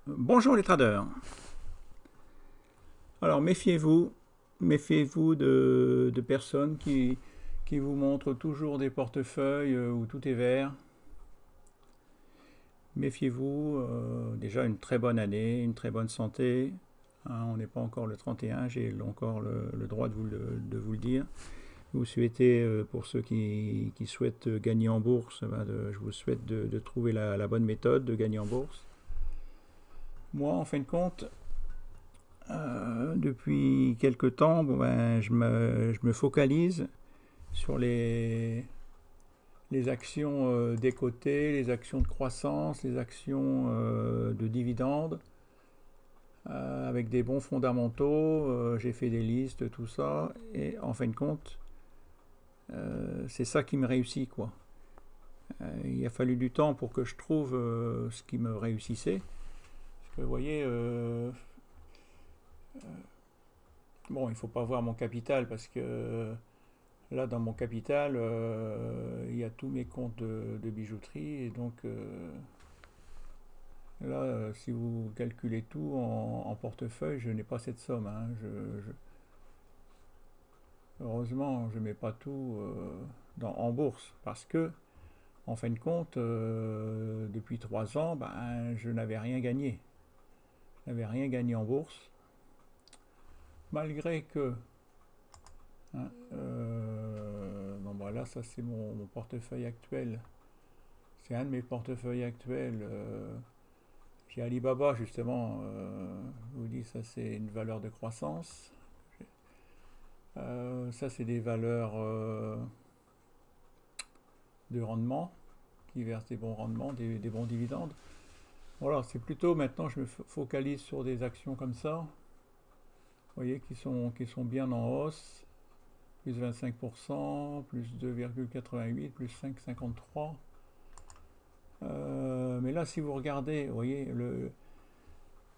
Bonjour les traders. Alors méfiez-vous de personnes qui vous montrent toujours des portefeuilles où tout est vert. Méfiez-vous, déjà une très bonne année, une très bonne santé. Hein, on n'est pas encore le 31, j'ai encore le droit de vous le dire. Vous souhaitez, pour ceux qui souhaitent gagner en bourse, je vous souhaite de trouver la bonne méthode de gagner en bourse. Moi, en fin de compte, depuis quelque temps, je me focalise sur les actions décotées, les actions de croissance, les actions de dividendes, avec des bons fondamentaux. J'ai fait des listes, tout ça, et en fin de compte, c'est ça qui me réussit, quoi. Il a fallu du temps pour que je trouve ce qui me réussissait. Parce que vous voyez, bon, il faut pas voir mon capital parce que là, dans mon capital, il y a tous mes comptes de bijouterie. Et donc, là, si vous calculez tout en portefeuille, je n'ai pas cette somme. Hein. Heureusement, je ne mets pas tout en bourse. Parce que, en fin de compte, depuis 3 ans, je n'avais rien gagné. Je n'avais rien gagné en bourse. Malgré que... Hein, bon, voilà, ça c'est mon portefeuille actuel. C'est un de mes portefeuilles actuels. Chez Alibaba, justement, je vous dis, ça c'est une valeur de croissance. Ça c'est des valeurs de rendement, qui versent des bons rendements, des bons dividendes. Voilà, c'est plutôt maintenant, je me focalise sur des actions comme ça, vous voyez, qui sont bien en hausse. Plus 25%, plus 2,88, plus 5,53. Mais là, si vous regardez, vous voyez,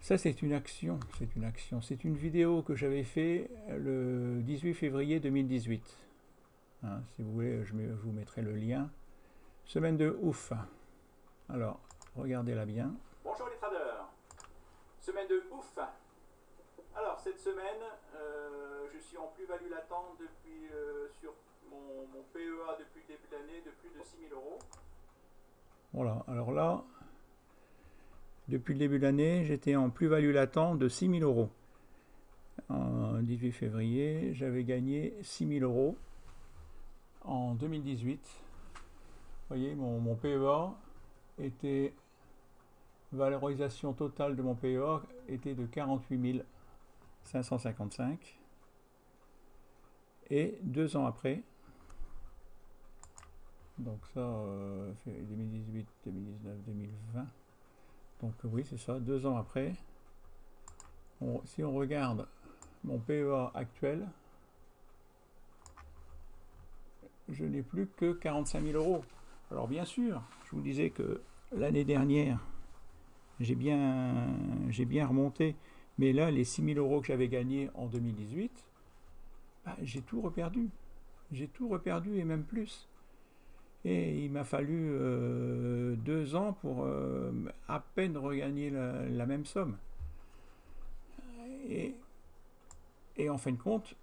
ça c'est une action, c'est une vidéo que j'avais fait le 18 février 2018. Hein, si vous voulez, je vous mettrai le lien. Semaine de ouf. Alors, regardez-la bien. Bonjour les traders, semaine de ouf. Alors cette semaine, je suis en plus-value latente depuis, sur mon PEA depuis le début de l'année de plus de 6 000 euros. Voilà, alors là, depuis le début de l'année, j'étais en plus-value latente de 6 000 euros. En 18 février, j'avais gagné 6 000 euros en 2018. Vous voyez, mon PEA était, valorisation totale de mon PEA était de 48 555. Et 2 ans après, donc ça, 2018, 2019, 2020. Donc oui, c'est ça, 2 ans après, si on regarde mon PEA actuel, je n'ai plus que 45 000 euros. Alors bien sûr, je vous disais que l'année dernière, j'ai bien remonté, mais là, les 6 000 euros que j'avais gagnés en 2018, j'ai tout reperdu. J'ai tout reperdu et même plus. Et il m'a fallu 2 ans pour à peine regagner la même somme. Et, et en fin de compte,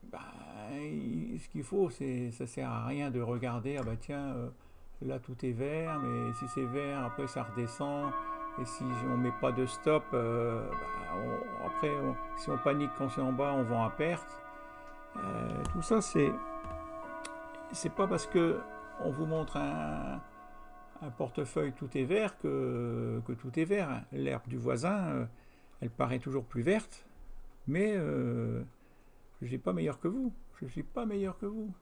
ce qu'il faut, ça sert à rien de regarder, ah bah tiens, là tout est vert, mais si c'est vert, après ça redescend. Et si on met pas de stop, si on panique quand c'est en bas, on vend à perte. Tout ça, c'est pas parce que on vous montre un portefeuille tout est vert que tout est vert. L'herbe du voisin, elle paraît toujours plus verte, mais je ne suis pas meilleur que vous. Je ne suis pas meilleur que vous.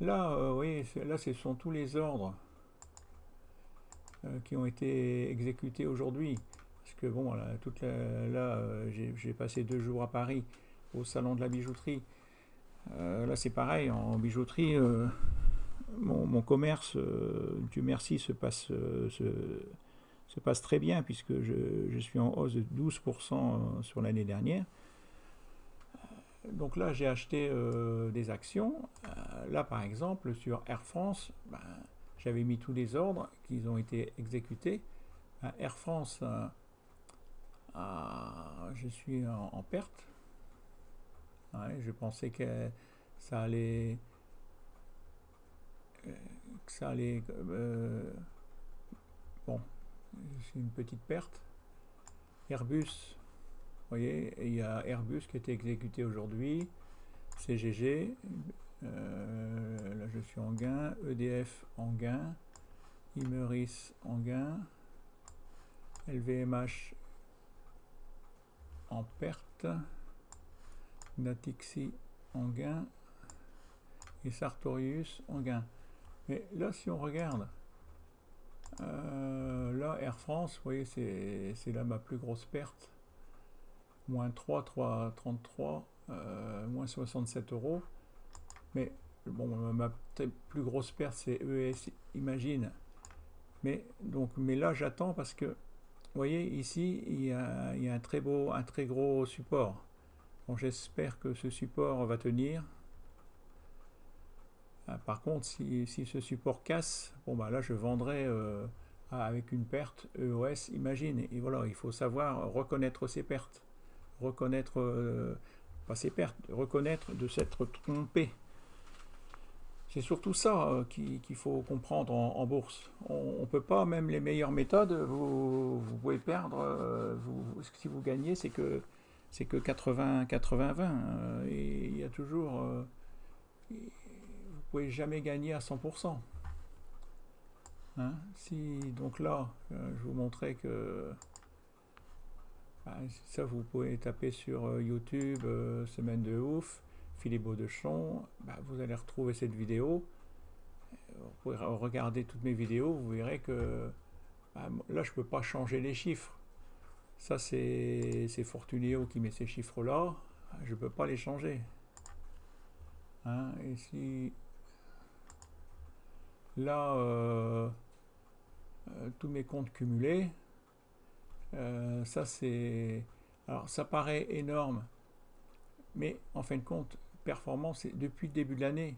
Là, oui, là, ce sont tous les ordres qui ont été exécutés aujourd'hui. Parce que bon, là, j'ai passé 2 jours à Paris au salon de la bijouterie. Là, c'est pareil, en bijouterie, mon commerce, Dieu merci, se passe très bien puisque je suis en hausse de 12% sur l'année dernière. Donc là, j'ai acheté des actions. Là, par exemple, sur Air France, j'avais mis tous les ordres qui ont été exécutés. Air France, je suis en perte. Ouais, je pensais que ça allait, bon, c'est une petite perte. Airbus, vous voyez, il y a Airbus qui a été exécuté aujourd'hui, CGG, là je suis en gain, EDF en gain, Imeris en gain, LVMH en perte, Natixi en gain et Sartorius en gain. Mais là, si on regarde, là, Air France, vous voyez, c'est là ma plus grosse perte. Moins 3,33, moins 67 euros. Mais bon, ma plus grosse perte, c'est ES Imagine. Mais là, j'attends parce que, vous voyez, ici, il y a un très gros support. Bon, j'espère que ce support va tenir. Par contre, si ce support casse, bon bah là je vendrai avec une perte EOS Imagine. Et voilà, il faut savoir reconnaître ses pertes, reconnaître pas ses pertes, reconnaître de s'être trompé. C'est surtout ça qu'il faut comprendre en bourse. On ne peut pas, même les meilleures méthodes, vous pouvez perdre. Si vous gagnez, c'est que 80-20. Et il y a toujours vous pouvez jamais gagner à 100%. Hein, donc là, je vous montrais que ça, vous pouvez taper sur YouTube Semaine de ouf, Philippe Baudechon, vous allez retrouver cette vidéo. Vous pouvez regarder toutes mes vidéos, vous verrez que là, je ne peux pas changer les chiffres. Ça, c'est Fortuneo qui met ces chiffres-là. Je ne peux pas les changer. Hein, et si là, tous mes comptes cumulés, ça c'est... Alors ça paraît énorme, mais en fin de compte, performance depuis le début de l'année.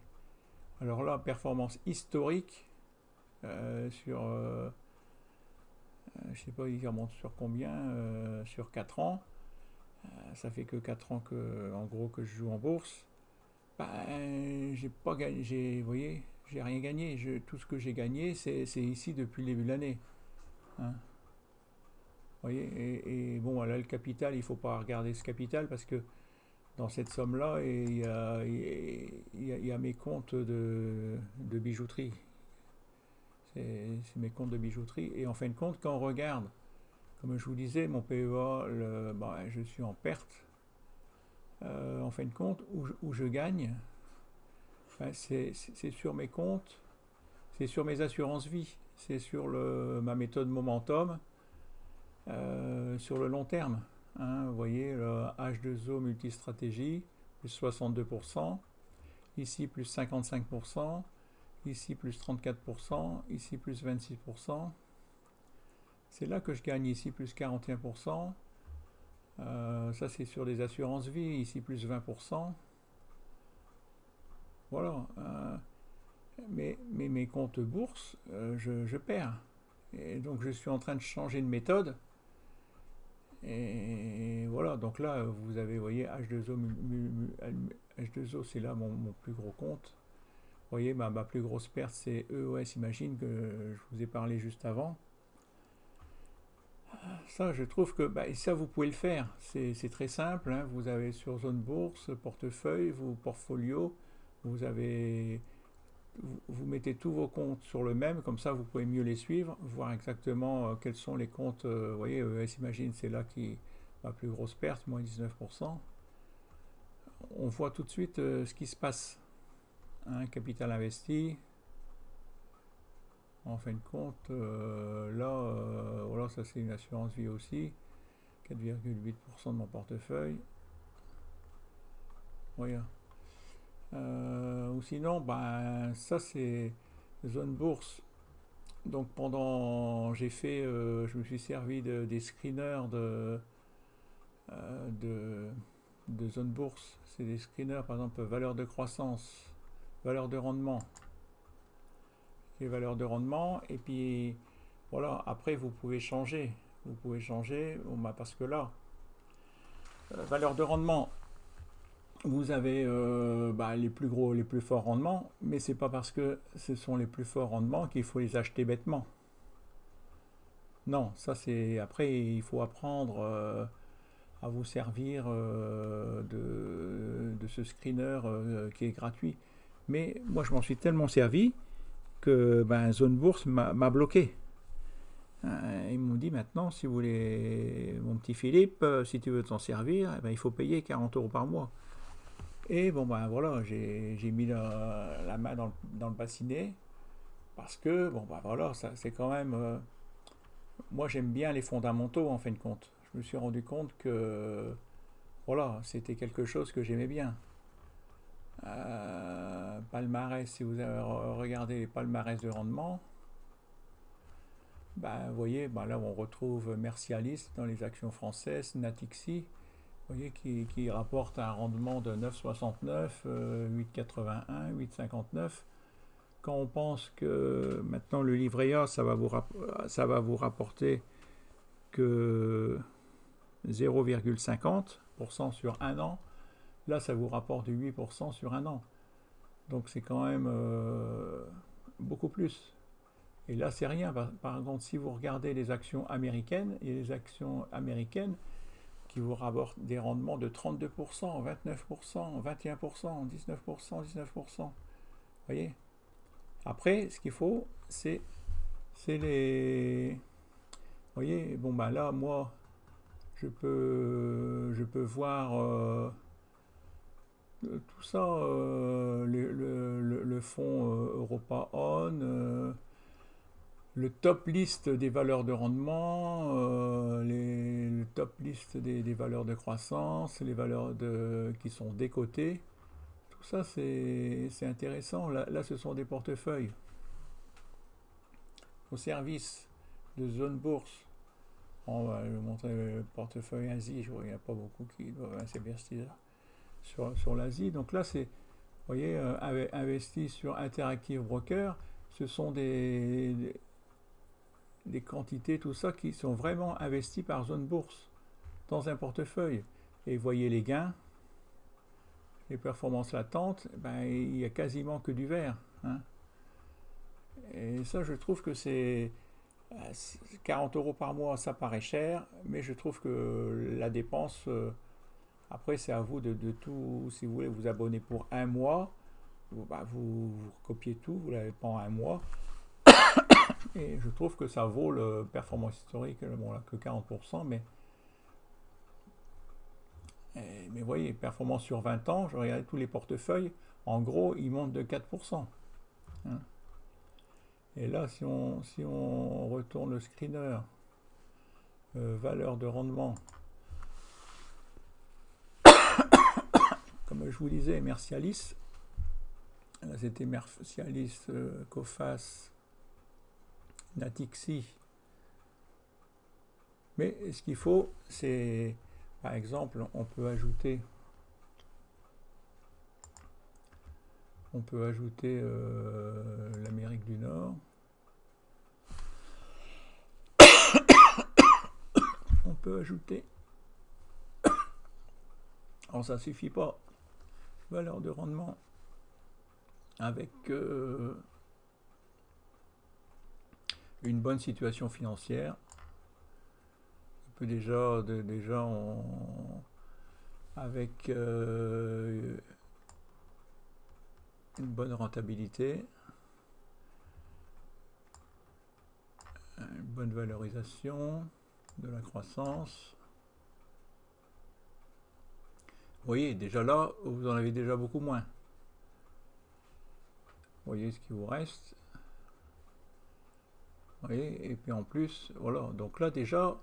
Alors là, performance historique sur... je sais pas, il remonte sur combien, sur 4 ans. Ça fait que 4 ans en gros que je joue en bourse. J'ai pas gagné, vous voyez, j'ai rien gagné. Tout ce que j'ai gagné, c'est ici depuis le début de l'année. Hein, vous voyez, et bon, là, le capital, il ne faut pas regarder ce capital parce que dans cette somme-là, il y a mes comptes de bijouterie. C'est mes comptes de bijouterie. Et en fin de compte, quand on regarde, comme je vous disais, mon PEA, je suis en perte. En fin de compte, où je gagne, c'est sur mes comptes, c'est sur mes assurances vie, c'est sur ma méthode Momentum, sur le long terme. Hein, vous voyez, le H2O multistratégie, plus 62%, ici plus 55%, ici plus 34%, ici plus 26%. C'est là que je gagne, ici plus 41%. Ça c'est sur les assurances vie, ici plus 20%. Voilà. Mais mes comptes bourse, je perds. Et donc je suis en train de changer de méthode. Et voilà, donc là vous avez, vous voyez, H2O c'est là mon plus gros compte. Vous voyez, ma plus grosse perte c'est EOS Imagine que je vous ai parlé juste avant. Ça, je trouve que ça, vous pouvez le faire. C'est très simple. Hein. Vous avez sur Zone Bourse, portefeuille, portfolio, vous mettez tous vos comptes sur le même, comme ça vous pouvez mieux les suivre, voir exactement quels sont les comptes. Vous voyez, ES Imagine, c'est là qui ma plus grosse perte, moins 19%. On voit tout de suite ce qui se passe. Hein, capital investi. En fin de compte, voilà, ça c'est une assurance vie aussi, 4,8% de mon portefeuille. Voilà. Ou sinon, ça c'est zone bourse. Donc j'ai fait, je me suis servi des screeners de zone bourse. C'est des screeners, par exemple, valeur de croissance, valeur de rendement. Les valeurs de rendement, et puis voilà, après vous pouvez changer. vous pouvez changer. Bon, bah, parce que là, valeur de rendement, vous avez bah, les plus gros, les plus forts rendements, mais c'est pas parce que ce sont les plus forts rendements qu'il faut les acheter bêtement. Non, ça c'est. Après, il faut apprendre à vous servir de ce screener qui est gratuit. Mais moi, je m'en suis tellement servi que ben, Zone Bourse m'a bloqué. Ils m'ont dit maintenant, si vous voulez, mon petit Philippe, si tu veux t'en servir, eh ben, il faut payer 40 euros par mois. Et bon, ben voilà, j'ai mis la main dans le bassinet parce que, bon, ben voilà, c'est quand même. Moi, j'aime bien les fondamentaux en fin de compte. Je me suis rendu compte que, voilà, c'était quelque chose que j'aimais bien. Palmarès, si vous avez regardé les palmarès de rendement, ben, vous voyez, ben là on retrouve Mercialis dans les actions françaises, Natixi, vous voyez, qui rapporte un rendement de 9,69, 8,81, 8,59. Quand on pense que maintenant le livret A, ça va vous rapporter que 0,50% sur un an, là ça vous rapporte 8% sur un an. Donc c'est quand même beaucoup plus. Et là, c'est rien. Par exemple, si vous regardez les actions américaines, il y a des actions américaines qui vous rapportent des rendements de 32%, 29%, 21%, 19%, 19%. Vous voyez? Après, ce qu'il faut, c'est les... Vous voyez? Bon, ben là, moi, je peux voir tout ça, le fonds Europa On, le top liste des valeurs de rendement, le top liste des valeurs de croissance, les valeurs qui sont décotées. Tout ça, c'est intéressant. Là, ce sont des portefeuilles au service de zone bourse. On va vous montrer le portefeuille Asie. Je vois qu'il n'y a pas beaucoup qui doivent s'investir sur l'Asie. Donc là, c'est, vous voyez, investi sur Interactive Broker. Ce sont des quantités, tout ça, qui sont vraiment investis par zone bourse dans un portefeuille. Et vous voyez les gains, les performances latentes, ben, il n'y a quasiment que du vert. Hein. Et ça, je trouve que c'est 40 euros par mois, ça paraît cher, mais je trouve que la dépense, après, c'est à vous de tout, si vous voulez vous abonner pour un mois, vous copiez tout, vous l'avez pas en un mois. Et je trouve que ça vaut le performance historique, bon là que 40%, mais vous voyez, performance sur 20 ans, je regarde tous les portefeuilles, en gros, ils montent de 4%. Hein. Et là, si on retourne le screener, valeur de rendement, comme je vous disais, Mercialis, là c'était Mercialis, Coface, Natixi. Mais ce qu'il faut, c'est, par exemple, on peut ajouter l'Amérique du Nord. On peut ajouter. Alors ça suffit pas. Valeur de rendement avec une bonne situation financière. On peut déjà avec une bonne rentabilité, une bonne valorisation, de la croissance. Vous voyez, déjà là, vous en avez déjà beaucoup moins. Vous voyez ce qui vous reste. Vous voyez, et puis en plus, voilà. Donc là, déjà,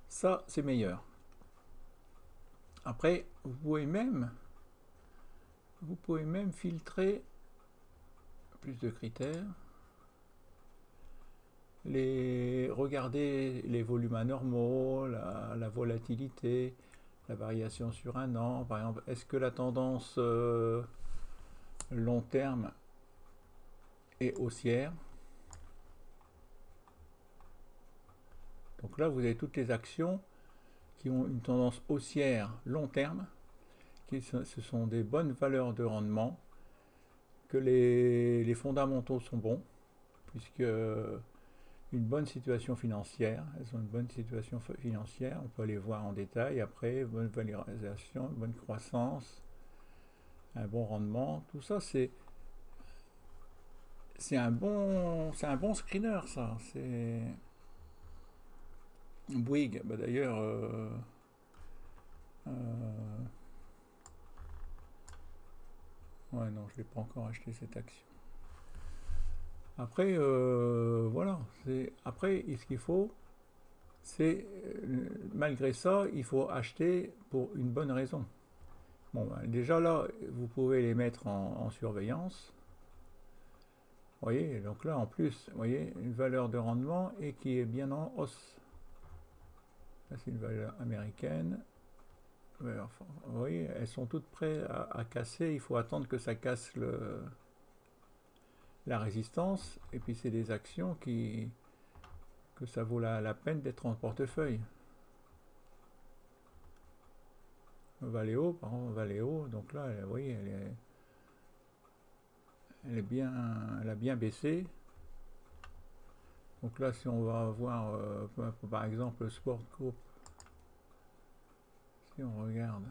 ça, c'est meilleur. Après, vous pouvez même filtrer plus de critères. Regarder les volumes anormaux, la volatilité, la variation sur un an. Par exemple, est-ce que la tendance long terme est haussière? Donc là, vous avez toutes les actions qui ont une tendance haussière long terme, ce sont des bonnes valeurs de rendement, que les fondamentaux sont bons, puisque une bonne situation financière, elles ont une bonne situation financière, on peut aller voir en détail après, bonne valorisation, bonne croissance, un bon rendement, tout ça c'est un bon screener, ça. C'est Bouygues, bah d'ailleurs ouais, non, je l'ai pas encore acheté cette action. Après voilà, après ce qu'il faut, c'est malgré ça, il faut acheter pour une bonne raison. Bon, ben, déjà là, vous pouvez les mettre en surveillance. Vous voyez, donc là en plus, vous voyez, une valeur de rendement et qui est bien en hausse. Là, c'est une valeur américaine. Vous voyez, elles sont toutes prêtes à casser. Il faut attendre que ça casse la résistance. Et puis c'est des actions que ça vaut la peine d'être en portefeuille. Valeo, par exemple, Valeo, donc là, vous voyez, elle a bien baissé. Donc là, si on va voir, par exemple, le Sport Group, si on regarde,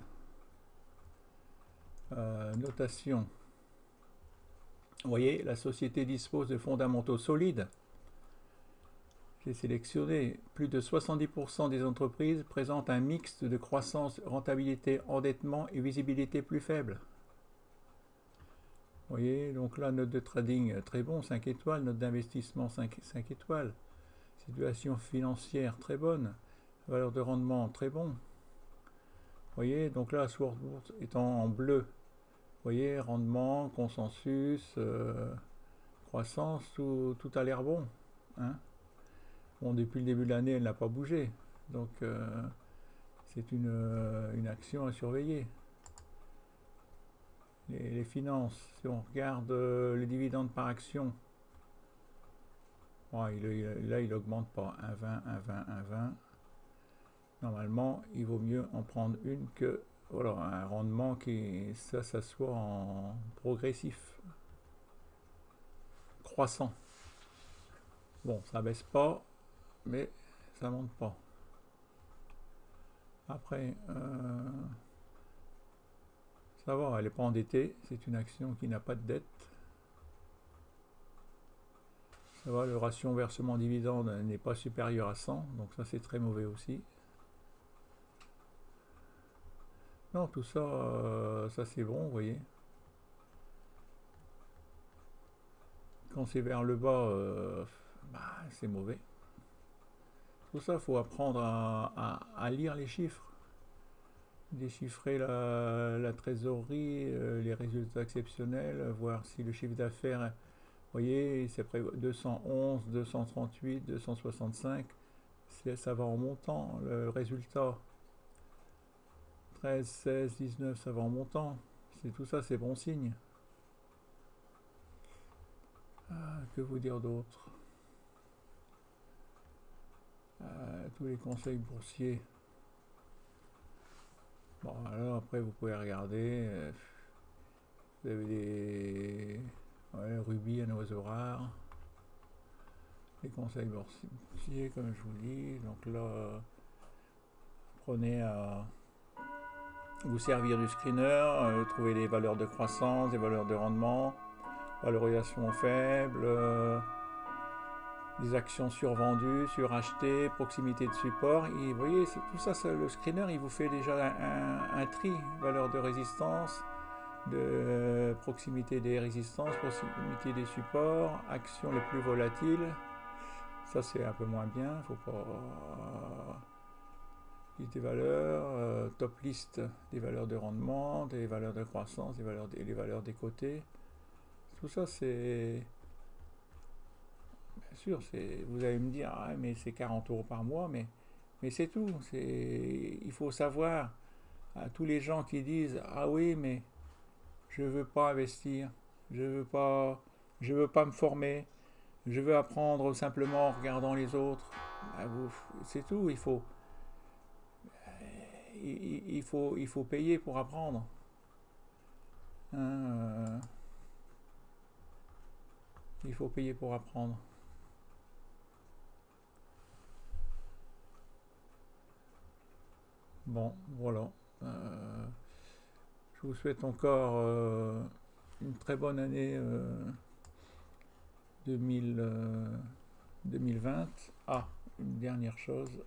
notation, vous voyez, la société dispose de fondamentaux solides. J'ai sélectionné plus de 70% des entreprises présentent un mix de croissance, rentabilité, endettement et visibilité plus faible. Vous voyez, donc là, note de trading très bon, 5 étoiles, note d'investissement 5 étoiles, situation financière très bonne, valeur de rendement très bon. Vous voyez, donc là, Swordbourse étant en bleu, vous voyez, rendement, consensus, croissance, tout a l'air bon. Hein. Bon, depuis le début de l'année, elle n'a pas bougé. Donc, c'est une action à surveiller. Les finances, si on regarde les dividendes par action, oh, là, il n'augmente pas. 1,20, 1,20, 1,20. Normalement, il vaut mieux en prendre une que voilà, un rendement qui soit en progressif, croissant. Bon, ça baisse pas, mais ça monte pas. Après, ça va, elle n'est pas endettée, c'est une action qui n'a pas de dette. Ça va, le ratio versement dividende n'est pas supérieur à 100, donc ça c'est très mauvais aussi. Non, tout ça, ça c'est bon, vous voyez. Quand c'est vers le bas, bah, c'est mauvais. Tout ça, il faut apprendre à lire les chiffres. Déchiffrer la trésorerie, les résultats exceptionnels, voir si le chiffre d'affaires, vous voyez, c'est près 211, 238, 265, ça va en montant, le résultat 13, 16, 19, ça va en montant, tout ça, c'est bon signe. Que vous dire d'autre? Tous les conseils boursiers. Bon, alors après, vous pouvez regarder. Vous avez des rubis, un oiseau rare. Les conseils boursiers, comme je vous dis. Donc là, prenez à vous servir du screener, trouver des valeurs de croissance, des valeurs de rendement, valorisation faible, des actions survendues, surachetées, proximité de support. Et vous voyez, tout ça, le screener, il vous fait déjà un tri, valeur de résistance, de proximité des résistances, proximité des supports, actions les plus volatiles. Ça, c'est un peu moins bien, faut pas... liste des valeurs, top liste des valeurs de rendement, des valeurs de croissance, des valeurs des côtés. Tout ça, c'est... Bien sûr, vous allez me dire, ah, mais c'est 40 euros par mois, mais c'est tout. Il faut savoir, à tous les gens qui disent, ah oui, mais je veux pas investir, je veux pas me former, je veux apprendre simplement en regardant les autres. bah, c'est tout. Il faut payer pour apprendre. Hein, il faut payer pour apprendre. Bon, voilà. Je vous souhaite encore une très bonne année 2020. Ah, une dernière chose.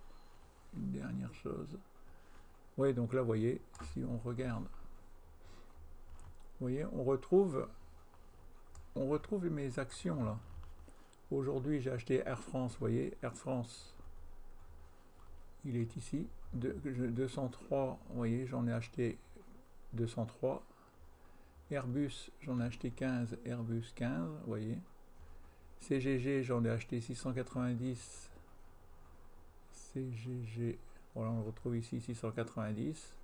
Une dernière chose. Oui, donc là, vous voyez, si on regarde, vous voyez, on retrouve mes actions là. Aujourd'hui, j'ai acheté Air France, vous voyez, Air France, il est ici. 203, vous voyez, j'en ai acheté 203. Airbus, j'en ai acheté 15, Airbus 15, vous voyez. CGG, j'en ai acheté 690. CGG, voilà, on le retrouve ici, 690.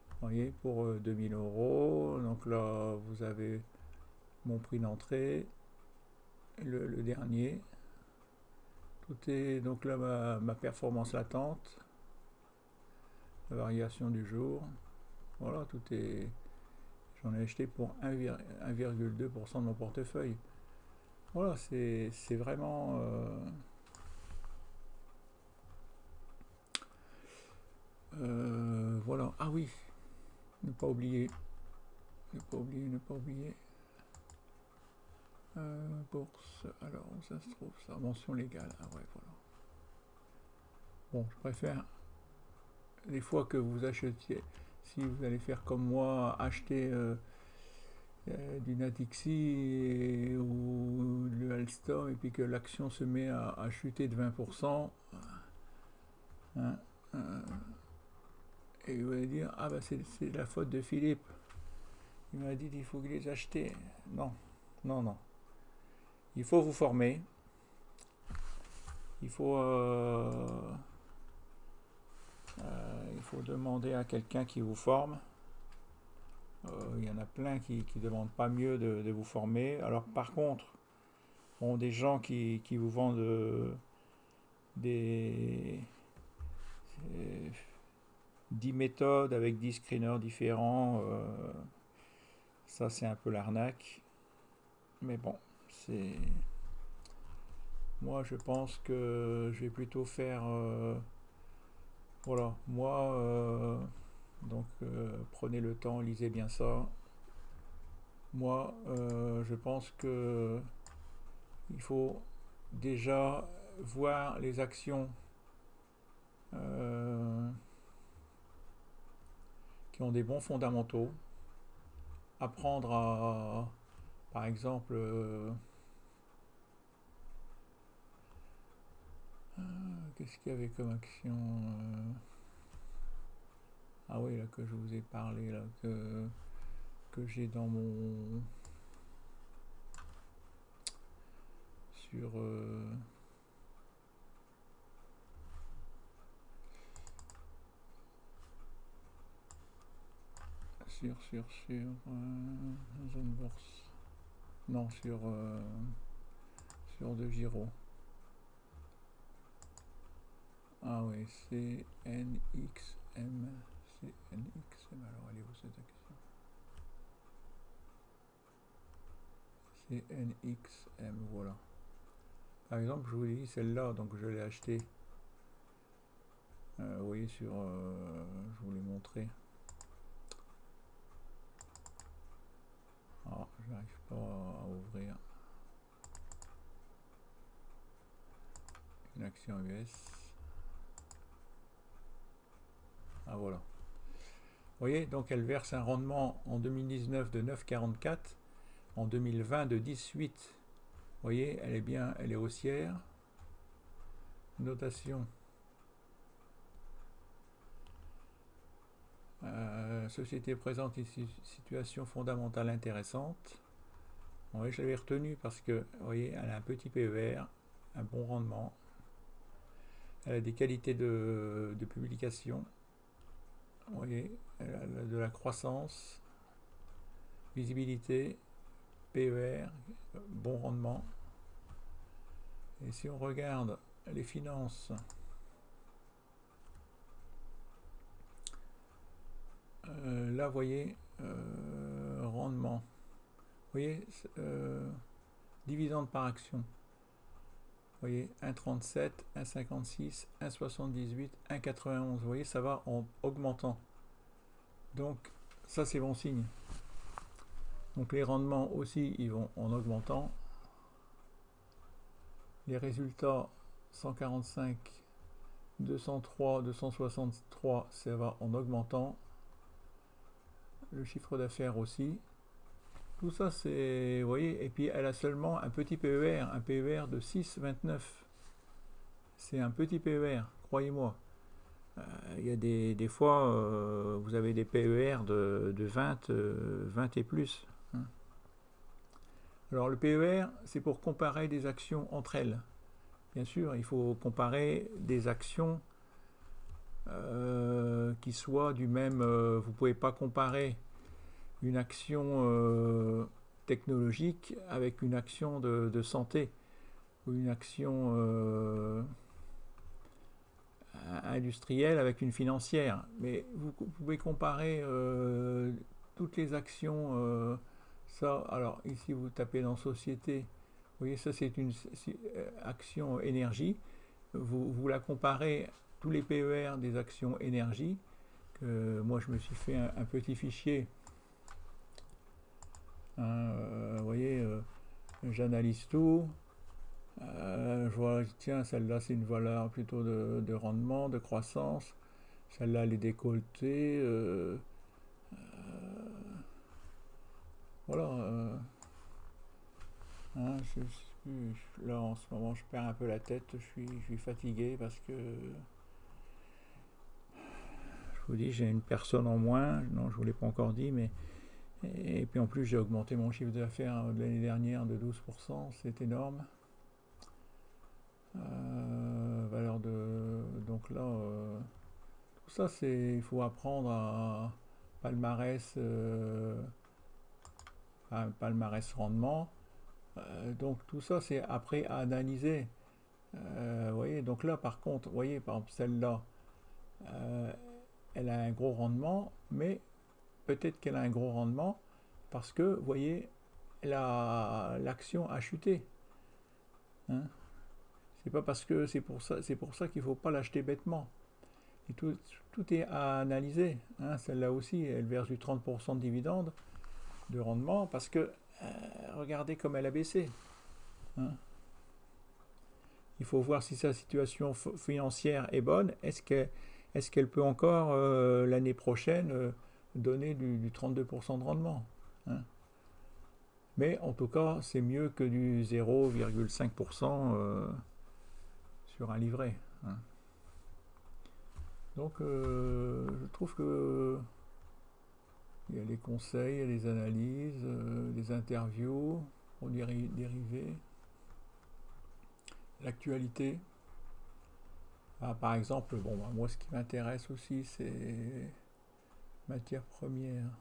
Vous voyez, pour 2000 euros. Donc là, vous avez mon prix d'entrée, le dernier. Tout est donc là ma performance latente, la variation du jour. Voilà, tout est. J'en ai acheté pour 1,2% de mon portefeuille. Voilà, c'est vraiment. Voilà. Ah oui, ne pas oublier. Ne pas oublier, ne pas oublier. Bourse, alors où ça se trouve ça? Mention légale. Ah ouais, voilà. Bon, je préfère les fois que vous achetiez, si vous allez faire comme moi, acheter du Natixi ou le Alstom et puis que l'action se met à chuter de 20%, hein, et vous allez dire, ah bah c'est la faute de Philippe. Il m'a dit qu'il faut les acheter. Non, non, non. Il faut vous former. Il faut demander à quelqu'un qui vous forme. Il y en a plein qui ne demandent pas mieux de vous former. Alors par contre, bon, des gens qui vous vendent des 10 méthodes avec 10 screeners différents, ça c'est un peu l'arnaque. Mais bon, c'est... Moi je pense que je vais plutôt faire... voilà, moi... donc prenez le temps, lisez bien ça. Moi, je pense que il faut déjà voir les actions qui ont des bons fondamentaux, apprendre à, par exemple, qu'est-ce qu'il y avait comme action ah oui, là que je vous ai parlé, là que j'ai dans mon sur zone bourse, non, sur De Giro. Ah oui, CNXM. Alors elle est où cette action? CNXM, voilà. Par exemple, je vous dis celle-là, donc je l'ai acheté. Vous voyez sur, je vous l'ai montré. Ah, j'arrive pas à ouvrir. Une action US. Ah voilà. Vous voyez, donc elle verse un rendement en 2019 de 9,44, en 2020 de 18. Vous voyez, elle est bien, elle est haussière. Notation. Société présente une situation fondamentale intéressante. Oui, je l'avais retenu parce que, vous voyez, elle a un petit PER, un bon rendement. Elle a des qualités de publication. Vous voyez, elle a de la croissance, visibilité, PER, bon rendement. Et si on regarde les finances. Là, vous voyez, rendement. Vous voyez, dividende par action. Vous voyez, 1,37, 1,56, 1,78, 1,91. Vous voyez, ça va en augmentant. Donc, ça, c'est bon signe. Donc, les rendements aussi, ils vont en augmentant. Les résultats, 145, 203, 263, ça va en augmentant. Le chiffre d'affaires aussi. Tout ça, c'est, vous voyez, et puis elle a seulement un petit PER de 6,29. C'est un petit PER, croyez-moi. Il y a des fois, vous avez des PER de 20, 20 et plus. Hein. Alors le PER, c'est pour comparer des actions entre elles. Bien sûr, il faut comparer des actions qui soient du même... vous ne pouvez pas comparer une action technologique avec une action de santé ou une action industrielle avec une financière. Mais vous pouvez comparer toutes les actions. Ça, alors ici vous tapez dans société. Vous voyez, ça c'est une action énergie. Vous la comparez tous les PER des actions énergie. Moi je me suis fait un petit fichier. Vous voyez, j'analyse tout. Je vois, tiens, celle-là c'est une valeur plutôt de rendement, de croissance. Celle-là elle est décolletée. Voilà. Hein, là en ce moment je perds un peu la tête. Je suis fatigué parce que je vous dis j'ai une personne en moins. Non, je vous l'ai pas encore dit, mais et puis en plus j'ai augmenté mon chiffre d'affaires de l'année dernière de 12%, c'est énorme. Valeur de... Donc là, tout ça c'est... Il faut apprendre à palmarès, palmarès rendement. Donc tout ça c'est après à analyser. Vous voyez, donc là par contre, vous voyez par exemple celle-là, elle a un gros rendement, mais peut-être qu'elle a un gros rendement parce que, vous voyez, l'action a chuté. Hein, c'est pas parce que c'est pour ça qu'il ne faut pas l'acheter bêtement. Et tout est à analyser. Hein, celle-là aussi, elle verse du 30% de dividendes de rendement parce que regardez comme elle a baissé. Hein. Il faut voir si sa situation financière est bonne. Est-ce qu'elle peut encore l'année prochaine donner du 32% de rendement. Hein. Mais en tout cas, c'est mieux que du 0,5% sur un livret. Hein. Donc, je trouve que il y a les conseils, il y a les analyses, les interviews pour dériver, l'actualité. Ah, par exemple, bon, moi, ce qui m'intéresse aussi, c'est matières premières.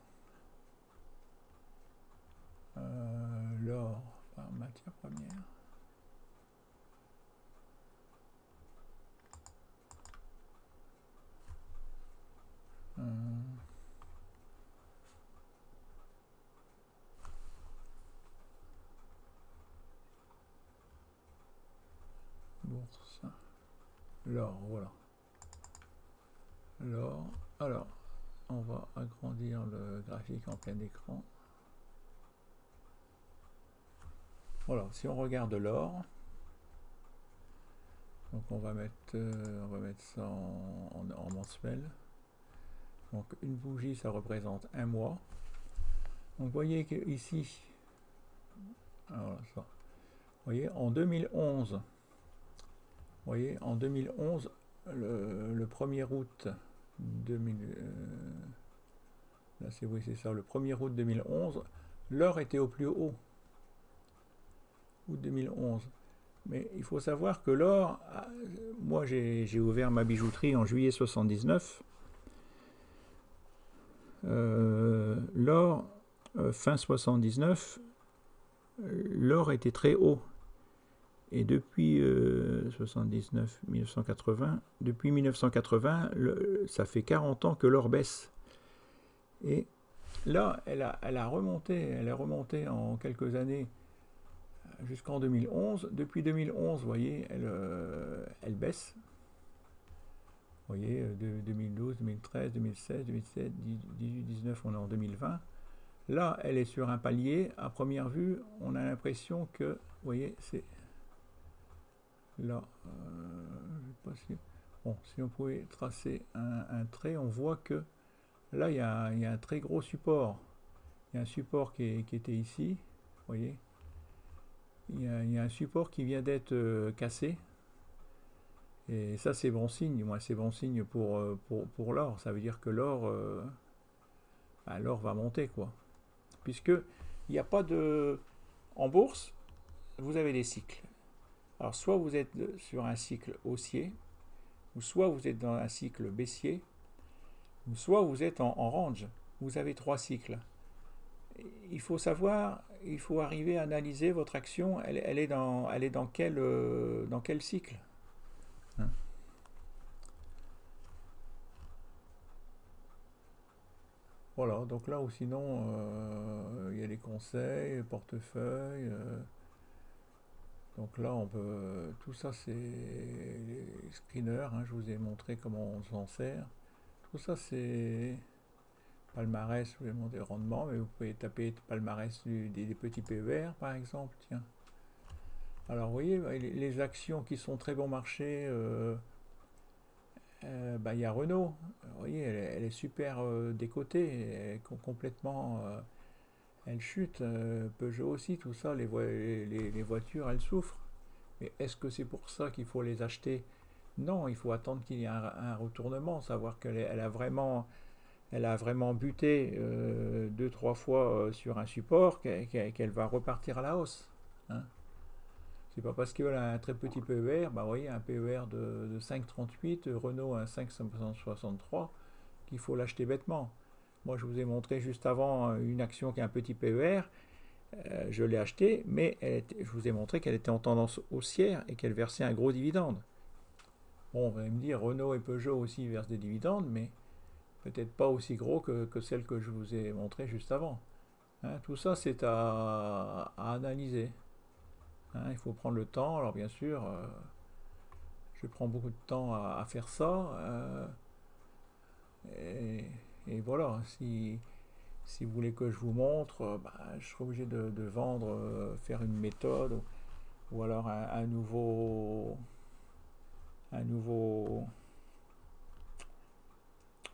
L'or par matière première. Bourse. L'or, voilà. L'or. Alors, on va agrandir le graphique en plein écran. Voilà, si on regarde l'or, donc on va mettre ça en mensuel. Donc une bougie, ça représente un mois. Donc vous voyez que ici, alors ça, vous voyez, en 2011, vous voyez, en 2011, le 1er août 2000, là c'est oui, c'est ça, le 1er août 2011, l'or était au plus haut. Août 2011. Mais il faut savoir que l'or, moi j'ai ouvert ma bijouterie en juillet 79. L'or, fin 79, l'or était très haut. Et depuis 1980, depuis 1980, ça fait 40 ans que l'or baisse. Et là, elle est remontée en quelques années jusqu'en 2011. Depuis 2011, vous voyez, elle baisse. Vous voyez, de 2012, 2013, 2016, 2017, 2018, 2019, on est en 2020. Là, elle est sur un palier. À première vue, on a l'impression que, vous voyez, c'est là. Bon, si on pouvait tracer un trait, on voit que là, il y a un très gros support. Il y a un support qui était ici. Vous voyez, il y a un support qui vient d'être cassé. Et ça, c'est bon signe. Moi, c'est bon signe pour l'or. Ça veut dire que l'or va monter, quoi. Puisque il n'y a pas de... En bourse, vous avez des cycles. Alors, soit vous êtes sur un cycle haussier, ou soit vous êtes dans un cycle baissier, ou soit vous êtes en range. Vous avez 3 cycles. Il faut savoir, il faut arriver à analyser votre action. Elle est dans quel cycle, hein? Voilà, donc là ou sinon, il y a les conseils, portefeuille. Donc là, on peut. Tout ça, c'est les screeners, hein, je vous ai montré comment on s'en sert. Tout ça, c'est palmarès, je vous ai montré rendement, mais vous pouvez taper palmarès des petits PER, par exemple. Tiens. Alors, vous voyez, les actions qui sont très bon marché. Il y a Renault, vous voyez, elle est super décotée, elle est complètement, elle chute. Peugeot aussi, tout ça, les voitures, elles souffrent. Mais est-ce que c'est pour ça qu'il faut les acheter? Non, il faut attendre qu'il y ait un retournement, savoir qu'elle a vraiment buté 2-3 fois sur un support qu'elle va repartir à la hausse, hein. C'est pas parce qu'elle a un très petit PER, vous voyez, un PER de 5,38, Renault un 5,63, qu'il faut l'acheter bêtement. Moi, je vous ai montré juste avant une action qui a un petit PER, je l'ai achetée, mais je vous ai montré qu'elle était en tendance haussière et qu'elle versait un gros dividende. Bon, on va me dire, Renault et Peugeot aussi versent des dividendes, mais peut-être pas aussi gros que celle que je vous ai montré juste avant, hein. Tout ça, c'est à analyser. Hein, il faut prendre le temps. Alors bien sûr, je prends beaucoup de temps à faire ça. Et, et voilà, si vous voulez que je vous montre, je serai obligé de vendre, faire une méthode, ou alors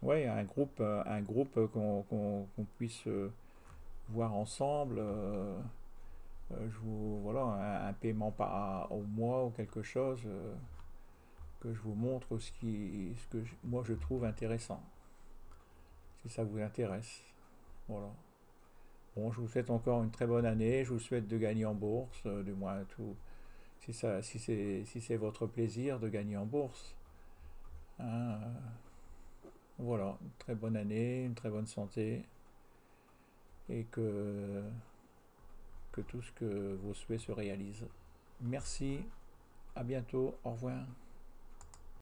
ouais, un groupe qu'on puisse voir ensemble. Voilà, un paiement au mois ou quelque chose, que je vous montre ce que moi je trouve intéressant, si ça vous intéresse. Voilà. Bon, je vous souhaite encore une très bonne année, je vous souhaite de gagner en bourse, du moins tout, si c'est votre plaisir de gagner en bourse, hein. Voilà, une très bonne année, une très bonne santé, et que tout ce que vos souhaits se réalisent. Merci, à bientôt, au revoir.